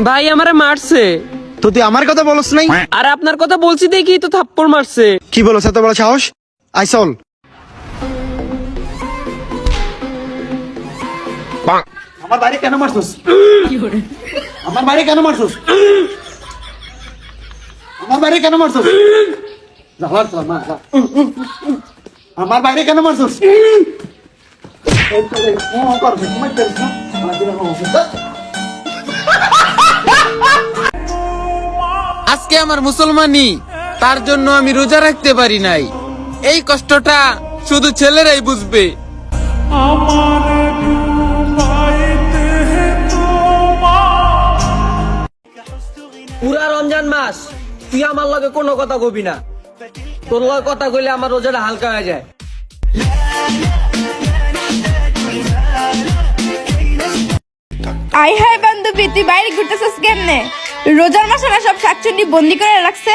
ভাই আমারে মারছে। তো তুই আমার কথা বলছ নাই? আর আপনার কথা বলছি দেখি তো থাপ্পড় মারছে। কি বলছ এত বড় সাহস? আই চল। আমার বাড়ি কেন মারছস? আমার বাড়ি কেন মারছস? আমার বাড়ি কেন মারছস? আমার বাইরে কেন মারছস? আজকে আমার মুসলমানি, তার জন্য আমি রোজা রাখতে পারি নাই। এই কষ্টটা শুধু ছেলেরাই বুঝবে। পুরা রমজান মাস তুই আমার লগে কোনো কথা কবি না। তোর লগে কথা কইলে আমার রোজাটা হালকা হয়ে যায়। আই হাই বান্ধবী, তুই বাইরে ঘুরতেছিস কেমনে? রোজার মাসে না সব শাকচুন্নি বন্দি করে রাখছে।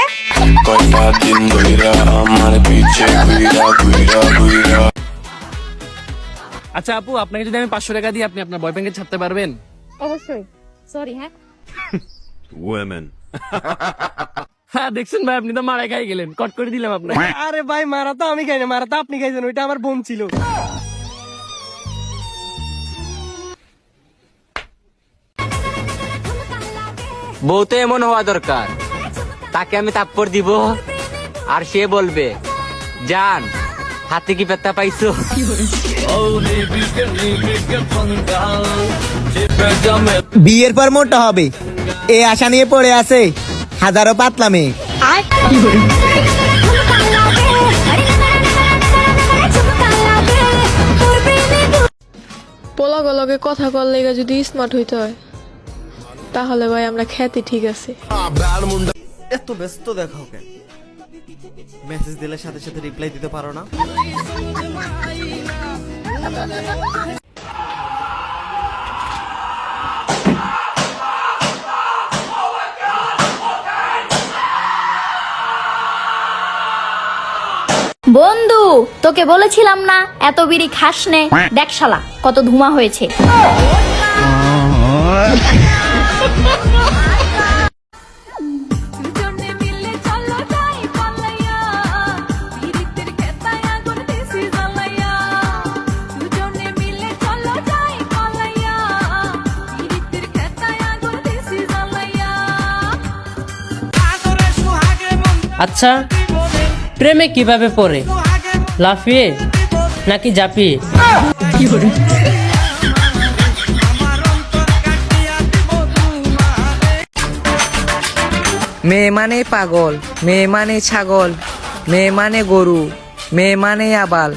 আচ্ছা আপু, আপনাকে যদি আমি 500 টাকা দিই, আপনি আপনার বয়ফ্রেন্ডকে ছাড়তে পারবেন? অবশ্যই। সরি হ্যাঁ। হ্যাঁ দেখছেন ভাই, আপনি তো মারা খাই গেলেন, কট করে দিলাম আপনাকে। আরে ভাই মারা তো আমি খাই না, মারা তো আপনি খাইছেন, ওইটা আমার বোন ছিল। বউ তো এমন হওয়া দরকার, তাকে আমি থাপ্পড় দিব আর সে বলবে, জান হাতে কি পেত্তা পাইছো? বিয়ের পর মোটা হবে এই আশা নিয়ে পড়ে আছে হাজারো পাতলা মেয়ে। পোলাগুলোকে কথা কর লেগে যদি স্মার্ট হইতে হয় তাহলে ভাই আমরা খ্যাতি ঠিক আছে। এত ব্যস্ত দেখাও কেন? মেসেজ দিলে সাথে সাথে রিপ্লাই দিতে পারো না? বন্ধু, তোকে বলেছিলাম না এত বিড়ি খাস নে, দেখ শালা কত ধুমা হয়েছে। আচ্ছা, প্রেমে কিভাবে পড়ে? লাফিয়ে নাকি জাপিয়ে? মেয়ে মানে পাগল, মেয়ে মানে ছাগল, মেয়ে মানে গরু, মেয়ে মানে আবাল।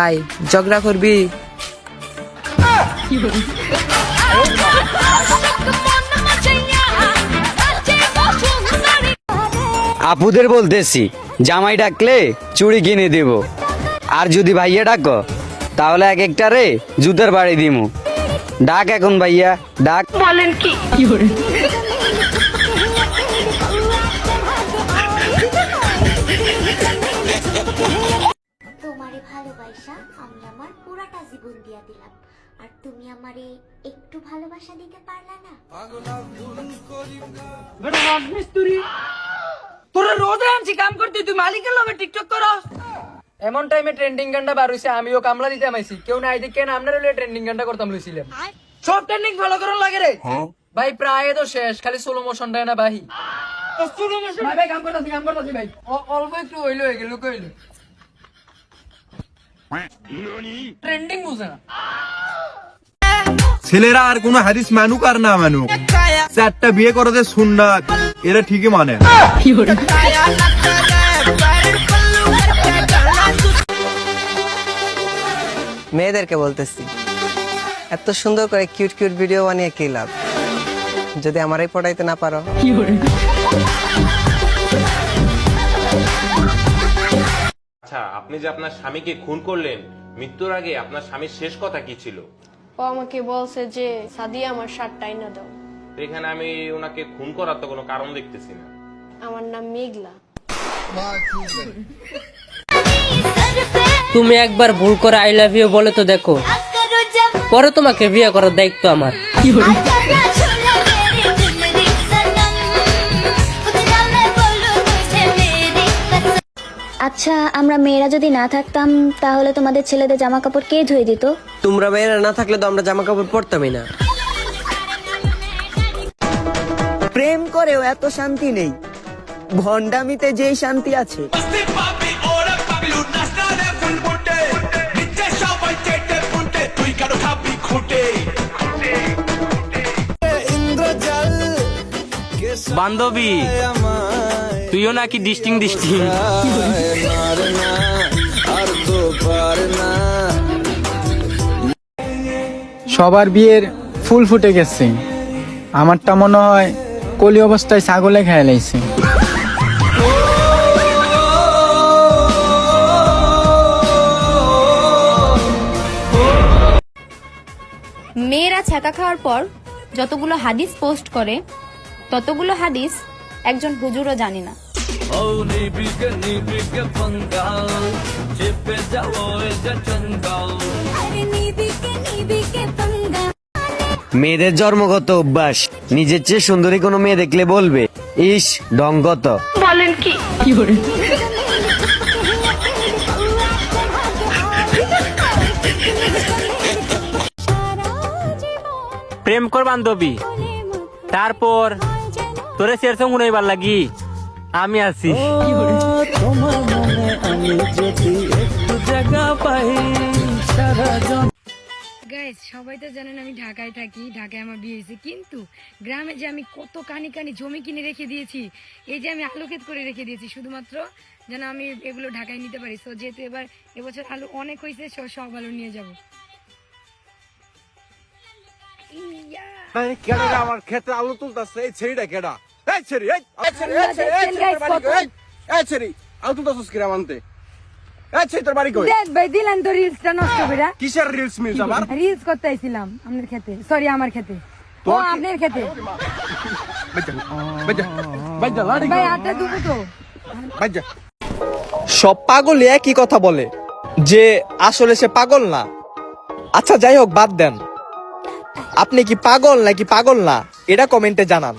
আয় ঝগড়া করবি? আপুদের বলতেছি, জামাই ডাকলে চুড়ি কিনে দেব, আর যদি ভাইয়া ডাকো তাহলে এক একটারে জুতার বাড়ি দিমু। ডাক এখন ভাইয়া, ডাক। বলেন কি? তোমারে ভালোবাসা আমি আমার পুরাটা জীবন দিয়া দিলাম, আর তুমি আমারে একটু ভালোবাসা দিতে পারলা না? তোরা রোজ আনছি কাম করতে, তুই মালিকের লগে টিকটক করস। এমন টাইমে ট্রেন্ডিং গানটা বার হইছে, আমিও কামলা দিতে আমাইছি। কেউ নাই দেখে না, আপনার হলে ট্রেন্ডিং গানটা করতাম লইছিলাম। সব ট্রেন্ডিং ফলো করার লাগে রে ভাই। প্রায় তো শেষ, খালি স্লো মোশনটাই না ভাই। স্লো মোশন ভাই, কাম করতাছি ভাই। অল্প একটু হইলো হয়ে গেল, কইলো ট্রেন্ডিং বুঝে না। ছেলেরা আর কোনো হাদিস মানুক আর না মানুক, চারটা বিয়ে করতে সুন্নাত, এরা ঠিকই মানে। মেয়েদেরকে বলতেছি, এত সুন্দর করে কিউট কিউট ভিডিও বানিয়ে কি লাভ, যদি আমারই পড়াইতে না পারো? আচ্ছা, আপনি যে আপনার স্বামীকে খুন করলেন, মৃত্যুর আগে আপনার স্বামীর শেষ কথা কি ছিল? ও আমাকে বলছে যে সাদিয়া আমার শার্টটা আইনা দাও। এখানে আমি ওনাকে খুন করার তো কোনো কারণ দেখতেছি না। আমার নাম মেঘলা। তুমি একবার ভুল করে আই লাভ ইউ বলে তো দেখো, পরে তোমাকে বিয়ে করার দায়িত্ব আমার। আচ্ছা, আমরা মেয়েরা যদি না থাকতাম তাহলে তোমাদের ছেলেদের জামা কাপড় কে ধুয়ে দিত? তোমরা মেয়েরা না থাকলে তো আমরা জামা কাপড় পরতামই না। প্রেম করেও এত শান্তি নেই, ভন্ডামিতে যেই শান্তি আছে। বান্ধবী তুইও নাকি ডিস্টিং ডিস্টিং। সবার বিয়ের ফুল ফুটে গেছে, আমারটা মনে হয় কলি অবস্থায় ছাগলে খেয়ে লাইছে। মেয়েরা ছ্যাঁকা খাওয়ার পর যতগুলো হাদিস পোস্ট করে ততগুলো হাদিস একজন হুজুরও জানি না। মেয়েদের জন্মগত অভ্যাস, নিজের চেয়ে সুন্দরী কোনো মেয়ে দেখলে বলবে ইস ঢঙ্গত। বলেন কি? প্রেম কর বান্ধবী, তারপর তোরে শের সঙ্গ উড়াইবার লাগি আমি আছি। গাইস, সবাই তো জানেন আমি ঢাকায় থাকি, ঢাকায় আমার বিয়ে হয়েছে, কিন্তু গ্রামে যে আমি কত কানি জমি কিনে রেখে দিয়েছি, এই যে আমি আলু ক্ষেত করে রেখে দিয়েছি শুধুমাত্র যেন আমি এগুলো ঢাকায় নিতে পারি। তো যেহেতু এবছর আলু অনেক হয়েছে, সব আলু নিয়ে যাব। আমার ক্ষেতে আলু তুলতেছে এই ছেড়িটা কেডা? এই ছেড়ি আলু তুলতেছিস কিরা মানতে? এই ছেড়ি তোর বাড়ি কই? দেখ ভাই, দিলেন তো রিলসটা নষ্ট করে। কিসের রিলস মিলস আবার? রিলস করতে আইছিলাম আপনার খেতে, সরি আমার খেতে, ও আপনার খেতে। ভাই আটা দুবো তো। সব পাগল একই কথা বলে যে আসলে সে পাগল না। আচ্ছা যাই হোক, বাদ দেন, আপনি কি পাগল নাকি পাগল না এটা কমেন্টে জানান।